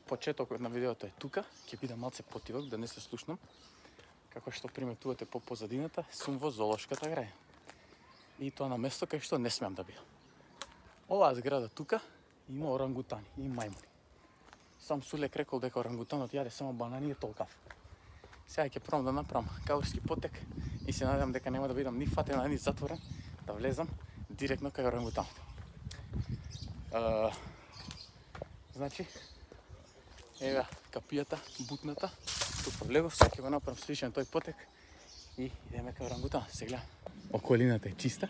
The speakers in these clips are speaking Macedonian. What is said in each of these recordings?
Почетокот на видеото е тука, ќе биде малце потивок да не се слушнам. Како што приметувате по позадината, сум во зоолошката граѓа. И тоа на место кај што не смеам да бидам. Оваа зграда тука има орангутани и мајмуни. Сам Сулек рекол дека орангутанот јаде само банани и толкав. Сега ќе пробам да направам каурски потек и се надевам дека нема да бидам ни фатен, ни затворен, да влезам директно кај орангутанот. Значи, ева капијата, бутната, тука влегов, сега ќе го направам сличен тој потек и идеме кај орангутан. Сега околината е чиста.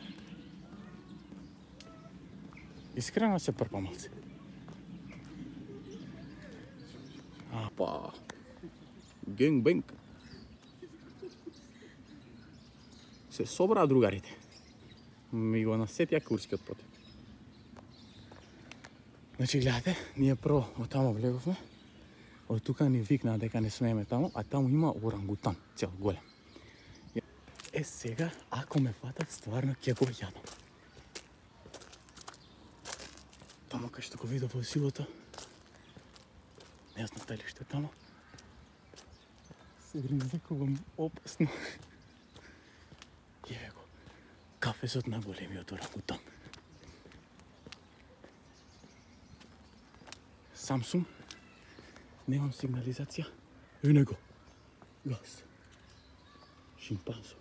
Искрено се прпа малце. Апа. Генг-бенг. Се собраа другарите. Ми го насетија курскиот потек. Значи, гледате, ние прво од тамо влеговме. Од тука ни викнаа дека не смееме тамо, а тамо има орангутан, цел голем. Сега, ако ме фатат, стварно ќе го јадам. Тамо кај што го видов во силото, не знам дали што е тамо. Се ризикувам опасно. Еве го, кафесот на големиот орангутан. Сам сум, немам сигнализација. Ене го, газ. Шимпанзо.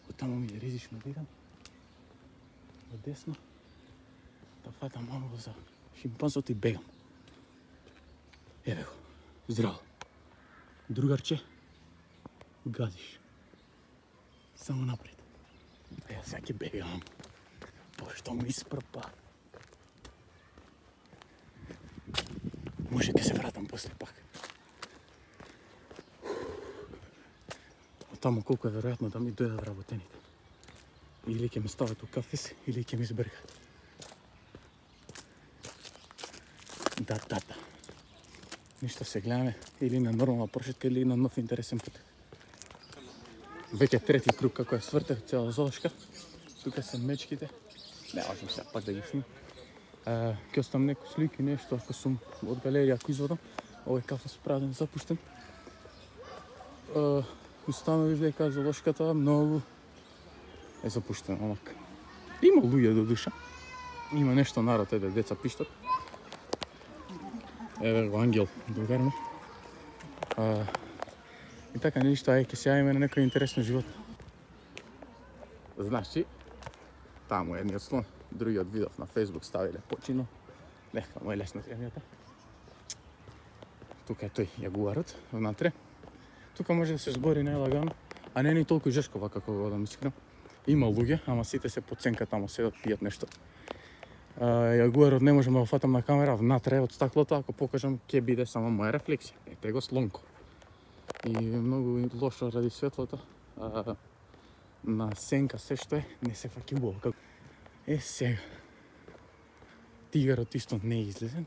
Од тамо ми е ризично да идам. Од десно. Да фатам оного за шимпанзото и бегам. Еве го. Здраво. Другарче, газиш. Само напред. Ја сега ќе бегам. Пошто ми испрпа. Може ќе се вратам после пак. Од тамо колку е веројатно да ми дојдат вработените. Или ќе ме стават у кафес, или ќе ми избргат. Да. Ништо се гледаме или на нормална прошетка, или на нов интересен потек. Веќе трети круг како е свртев цела зоолошка. Тука се мечките. Не можам сега пак да ги снимам. Ќе оставам некои слики, нешто, ако сум од галерија, ако изводам. Овој кафес празен, запуштен. Установив дека зоолошката многу е запуштена, онак. Има луѓе до душа. Има нешто народ, еде, деца пиштат. Еве го ангел, другарме. И така ништо, ај ќе се јавиме на некој интересно живот. Значи, таму едниот слон, другиот видов на Facebook ставиле почино. Лека му е лесна земјата. Тука е тој јагуарот внатре. Тука може да се збори најлагано, а не ни толку жескова како го да мислам. Има луѓе, ама сите се по ценка таму седат пијат нешто. Јагуарот не можам да го фатам на камера внатре од стаклото, ако покажам ќе биде само моја рефлексија. Ете го слонко. И многу лошо ради светлото. На сенка се што е, не се фаќа убаво. Сега. Тигарот исто не е излезен.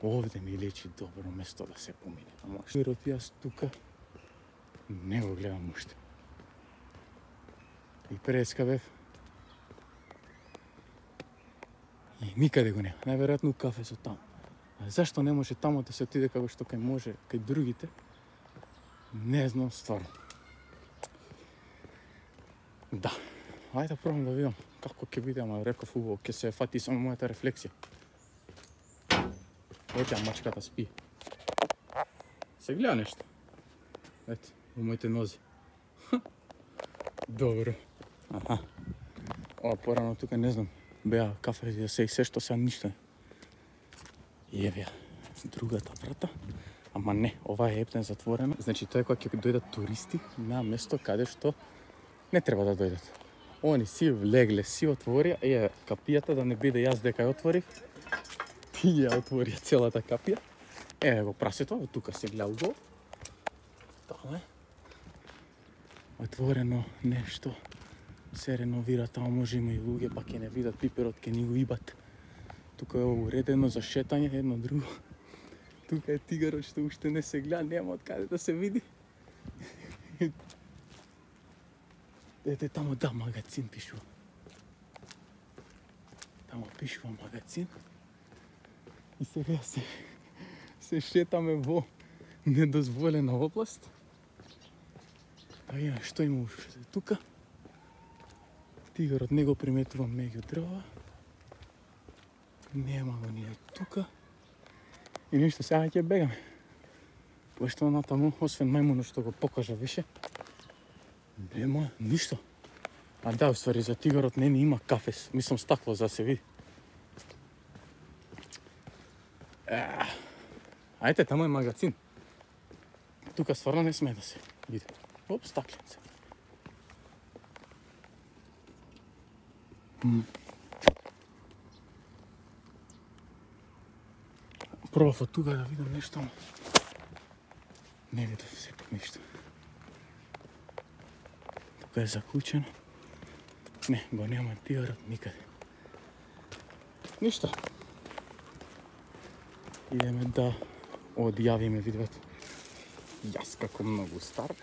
Овде ми лечи добро место да се помине. Ама тигарот јас тука не го гледам уште. И прескавев. И никаде го нема. Најверојатно у кафесот таму. А зашто не може таму да се отиде како што кај може кај другите? Не знам стварно. Да. Ајде да пробам да видам како ќе биде, ама реков убаво, ќе се фати само мојата рефлексија. Ете, мачката спи. Се гледа нешто. Ете, во моите нози. Добро. Аха. Ова порано тука не знам. Беа кафе за се и се што сега ништо. И еве другата врата. Ама не, ова е ептен затворена. Значи тоа е кога ќе дојдат туристи на место каде што не треба да дојдат. Они си влегле, си отворија, капијата да не биде јас дека ја отворив. Тие ја отворија целата капија. Еве го прасето, од тука се гледа угол. Тоа е. Отворено нешто. Се реновира, таму може има и луѓе, па ќе не видат пиперот, ќе ни го ибат. Тука е уредено за шетање, едно друго. Тука е тигарот што уште не се гледа, нема од каде да се види. Ете тамо, да, магазин пишува. Тамо пишува магазин. И сега се шетаме во недозволена област. А ја, што има уште тука? Тигарот не го приметувам меѓу дрва. Нема го ни тука. И ништо, сега ќе бегаме. Пошто натаму, освен мајмунот што го покажа више, нема ништо. А да, уствари, за тигарот не има кафес. Мислам стакло за се види. Ајте, тамо е магазин. Тука стварно не сме да се види. Оп, стакленце. Пробав од тука да видам нешто, ама не видов сепак ништо. Тука е заклучено. Не, го нема тигарот никаде. Ништо. Идеме да одјавиме видеото. Јас како многу стар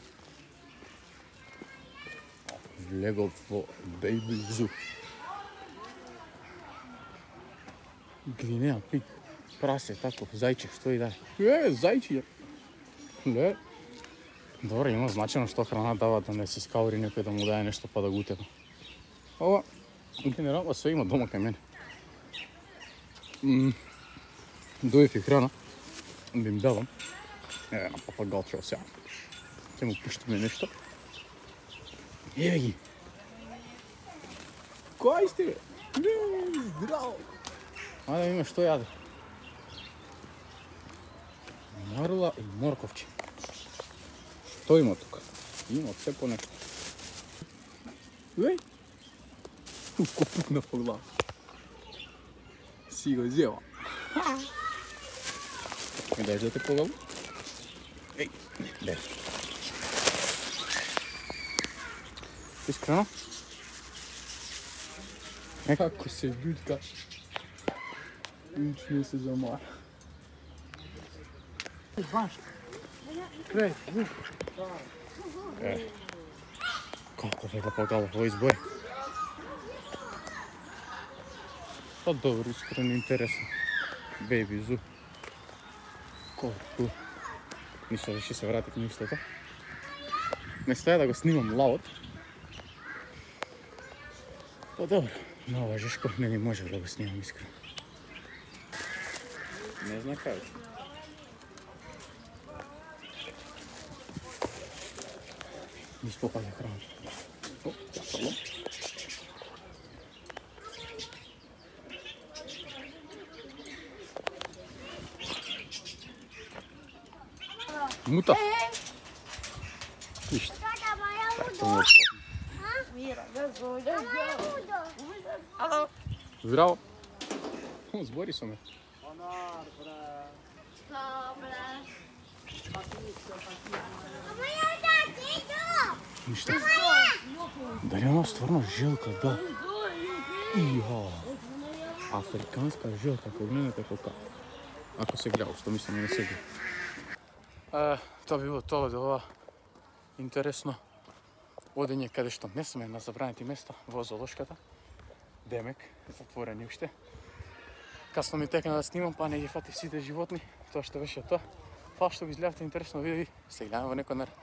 влегов во Baby Zoo. Гвинеа пиг, прасе, тако, зајче, што и да е. Зајче! Ле. Добре, има значено што храна дава, да не се скаури некој да му даде нешто па да го утепа. Ова, генерално све има дома кај мене. Дојдев и храна, да им давам. На папагалчево сега. Ќе му пуштиме нешто. Еве ги. Кој сте бе? Здраво! Ајде да видиме што јаде. Марула и морковче. Што има тука? Има се по нешто. Уеј! Ко пукна по глава. Си го зела. Ми дајте по главу. Еј, дай. Искрено? Како се бутка. Нич не се замара. Како веќе погалов во избор. Па добро, искрено интересно. Baby Zoo. Колку. Ништо веќе се вратив на истото. Не стоја да го снимам лавот. Па добро, на ова жешко не може да го снимам искрено. Не зна кај. Ми спопаѓа храна. О, чакало. Мута. Ништо. Здраво. Збори со ме. Ништо. Дали она стварно желка, да. Иа. Африканска желка, погледнете колка. Ако се гледал, што мислам не се гледа. Тоа било тоа за ова интересно одење каде што не сме на забранети места во зоолошката. Демек, затворени уште. Касно ми текна да снимам, па не ги фатив сите животни. Тоа што беше тоа. Фала што го изгледавте интересно видео и се гледаме во некој нареден.